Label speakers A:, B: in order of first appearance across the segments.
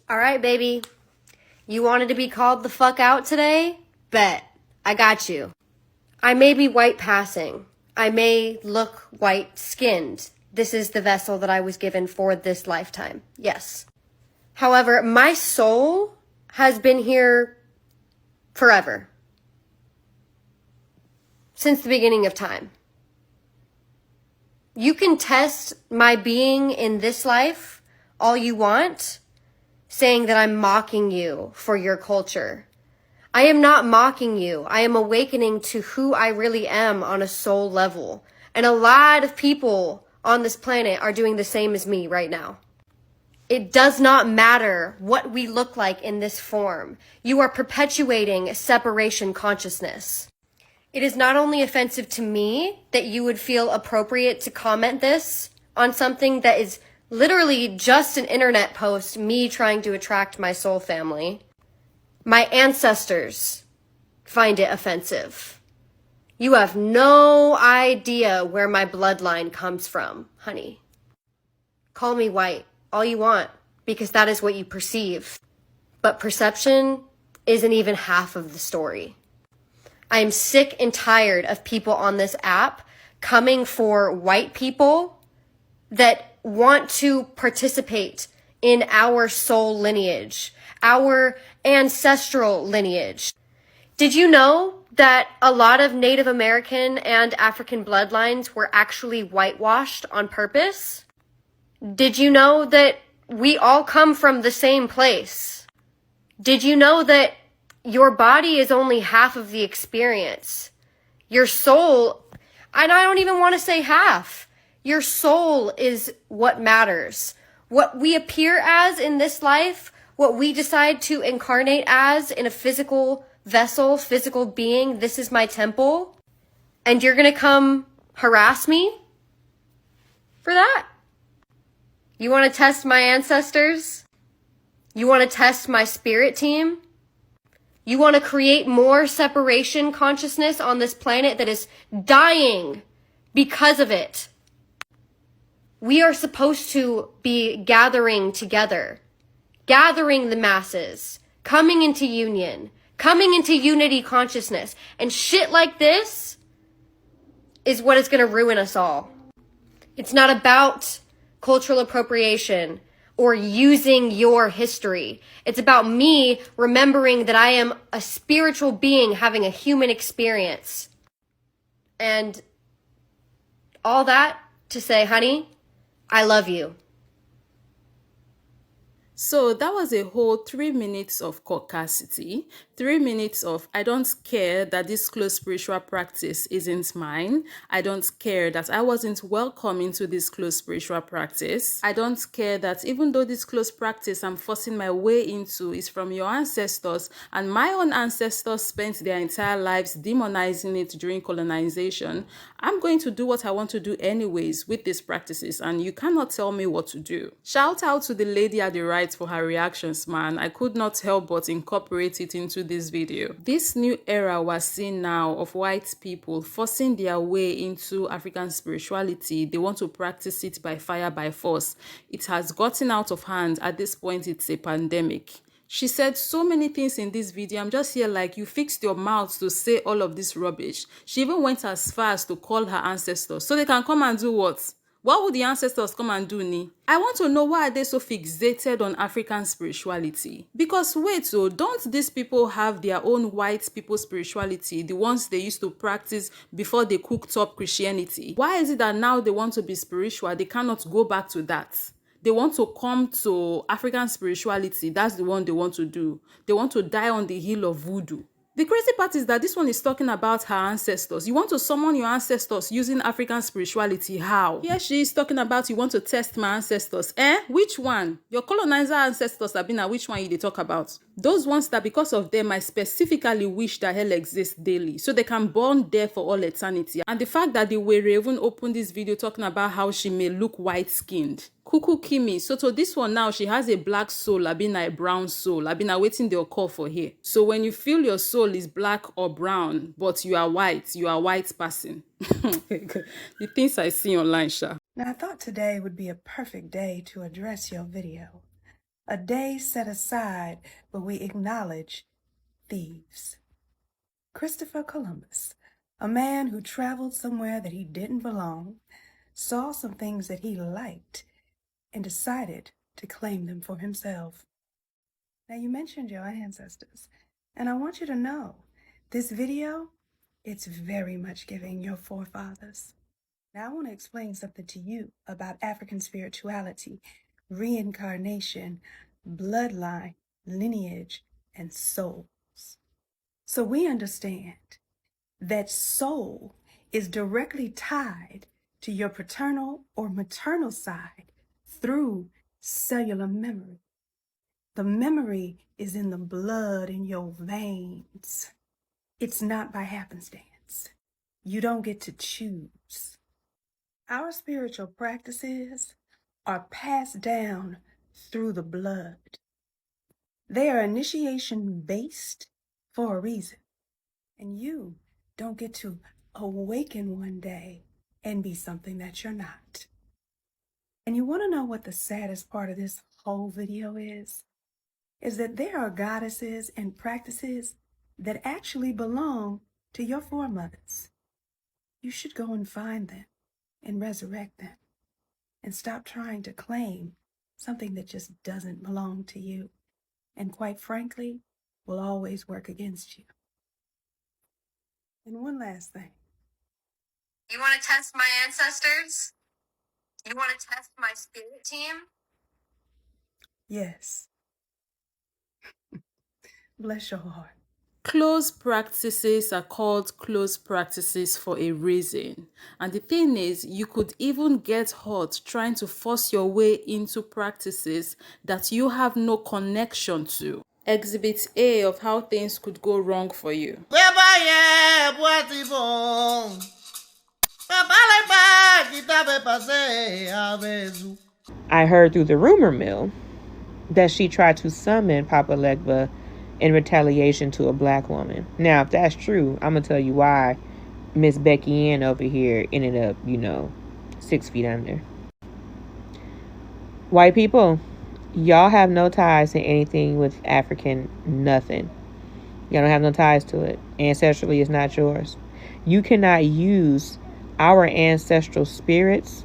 A: All right, baby. You wanted to be called the fuck out today? Bet. I got you. I may be white passing. I may look white skinned. This is the vessel that I was given for this lifetime. Yes. However, my soul has been here forever. Since the beginning of time. You can test my being in this life all you want, saying that I'm mocking you for your culture. I am not mocking you. I am awakening to who I really am on a soul level. And a lot of people on this planet are doing the same as me right now. It does not matter what we look like in this form. You are perpetuating separation consciousness. It is not only offensive to me that you would feel appropriate to comment this on something that is literally just an internet post, me trying to attract my soul family. My ancestors find it offensive. You have no idea where my bloodline comes from, honey. Call me white all you want, because that is what you perceive. But perception isn't even half of the story. I am sick and tired of people on this app coming for white people that want to participate in our soul lineage, our ancestral lineage. Did you know that a lot of Native American and African bloodlines were actually whitewashed on purpose? Did you know that we all come from the same place? Did you know that your body is only half of the experience? Your soul, and I don't even want to say half. Your soul is what matters. What we appear as in this life, what we decide to incarnate as in a physical vessel, physical being, this is my temple, and you're going to come harass me for that? You want to test my ancestors? You want to test my spirit team? You want to create more separation consciousness on this planet that is dying because of it. We are supposed to be gathering together, gathering the masses, coming into union, coming into unity consciousness. And shit like this is what is going to ruin us all. It's not about cultural appropriation or using your history. It's about me remembering that I am a spiritual being having a human experience. And all that to say, honey, I love you.
B: So that was a whole 3 minutes of caucasity, 3 minutes of I don't care that this close spiritual practice isn't mine. I don't care that I wasn't welcome into this close spiritual practice. I don't care that even though this close practice I'm forcing my way into is from your ancestors, and my own ancestors spent their entire lives demonizing it during colonization, I'm going to do what I want to do anyways with these practices, and you cannot tell me what to do. Shout out to the lady at the right for her reactions, man. I could not help but incorporate it into this video. This new era we're seeing now of white people forcing their way into African spirituality, they want to practice it by fire, by force. It has gotten out of hand. At this point, it's a pandemic. She said so many things in this video. I'm just here like, you fixed your mouth to say all of this rubbish. She even went as far as to call her ancestors so they can come and do what? What would the ancestors come and do, Ni? I want to know, why are they so fixated on African spirituality? Because wait, so don't these people have their own white people spirituality, the ones they used to practice before they cooked up Christianity? Why is it that now they want to be spiritual, they cannot go back to that? They want to come to African spirituality. That's the one they want to do. They want to die on the hill of voodoo. The crazy part is that this one is talking about her ancestors. You want to summon your ancestors using African spirituality. How? Here she is talking about you want to test my ancestors. Which one? Your colonizer ancestors, Abina, which one they talk about? Those ones that because of them, I specifically wish that hell exists daily, so they can burn there for all eternity. And the fact that the Were even opened this video talking about how she may look white-skinned. Kuku Kimi. So to this one now, she has a black soul, I've been a brown soul. I've been waiting they'll call for here. So when you feel your soul is black or brown, but you are a white person. The things I see online, Sha.
C: Now, I thought today would be a perfect day to address your video. a day set aside where we acknowledge thieves. Christopher Columbus, a man who traveled somewhere that he didn't belong, saw some things that he liked, and decided to claim them for himself. Now, you mentioned your ancestors, and I want you to know, this video, it's very much giving your forefathers. Now, I want to explain something to you about African spirituality, reincarnation, bloodline, lineage, and souls. So we understand that soul is directly tied to your paternal or maternal side through cellular memory. The memory is in the blood in your veins. It's not by happenstance. You don't get to choose. Our spiritual practices are passed down through the blood. They are initiation based for a reason. And you don't get to awaken one day and be something that you're not. And you want to know what the saddest part of this whole video is that there are goddesses and practices that actually belong to your foremothers. You should go and find them and resurrect them and stop trying to claim something that just doesn't belong to you and, quite frankly, will always work against you. And one last thing.
A: You want to test my ancestors? You want to test my spirit team?
C: Yes. Bless your heart.
B: Close practices are called close practices for a reason. And the thing is, you could even get hurt trying to force your way into practices that you have no connection to. Exhibit A of how things could go wrong for you.
D: I heard through the rumor mill that she tried to summon Papa Legba in retaliation to a black woman. Now, if that's true, I'm going to tell you why Miss Becky Ann over here ended up, 6 feet under. White people, y'all have no ties to anything with African nothing. Y'all don't have no ties to it. Ancestrally, it's not yours. You cannot use our ancestral spirits.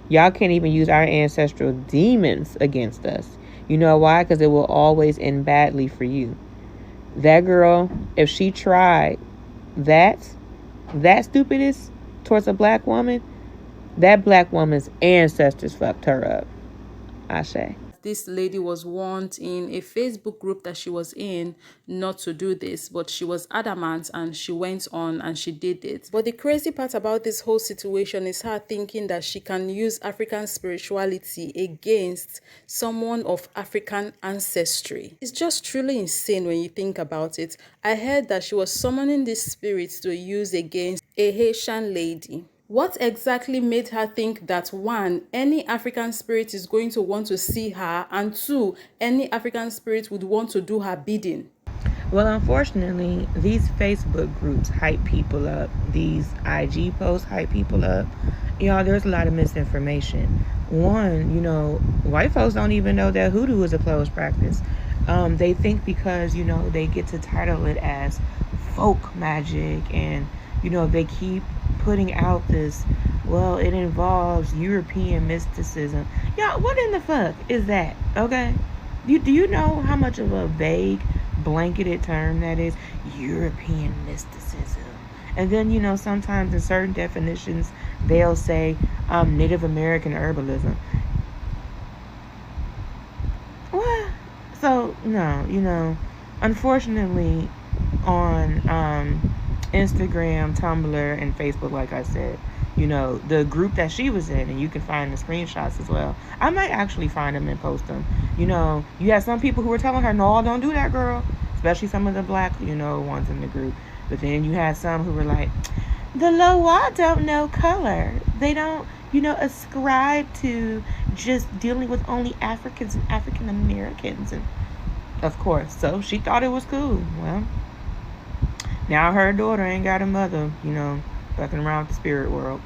D: Y'all can't even use our ancestral demons against us. You know why? Because it will always end badly for you. That girl, if she tried that stupidness towards a black woman, that black woman's ancestors fucked her up. Ashe.
B: This lady was warned in a Facebook group that she was in not to do this, but she was adamant and she went on and she did it. But the crazy part about this whole situation is her thinking that she can use African spirituality against someone of African ancestry. It's just truly insane when you think about it. I heard that she was summoning these spirits to use against a Haitian lady. What exactly made her think that, one, any African spirit is going to want to see her, and two, any African spirit would want to do her bidding?
D: Well, unfortunately, these Facebook groups hype people up. These IG posts hype people up. There's a lot of misinformation. One, white folks don't even know that hoodoo is a closed practice. They think because, they get to title it as folk magic and, they keep putting out this, well, it involves European mysticism. What in the fuck is that? Okay? Do you know how much of a vague, blanketed term that is? European mysticism. And then, sometimes in certain definitions, they'll say Native American herbalism. What? So, no, unfortunately, on Instagram, Tumblr, and Facebook, like I said, the group that she was in, and you can find the screenshots as well. I might actually find them and post them. You have some people who were telling her, no, don't do that, girl. Especially some of the black, ones in the group. But then you had some who were like, the Loa don't know color. They don't, ascribe to just dealing with only Africans and African Americans. And of course, so she thought it was cool. Well, now her daughter ain't got a mother, fucking around with the spirit world.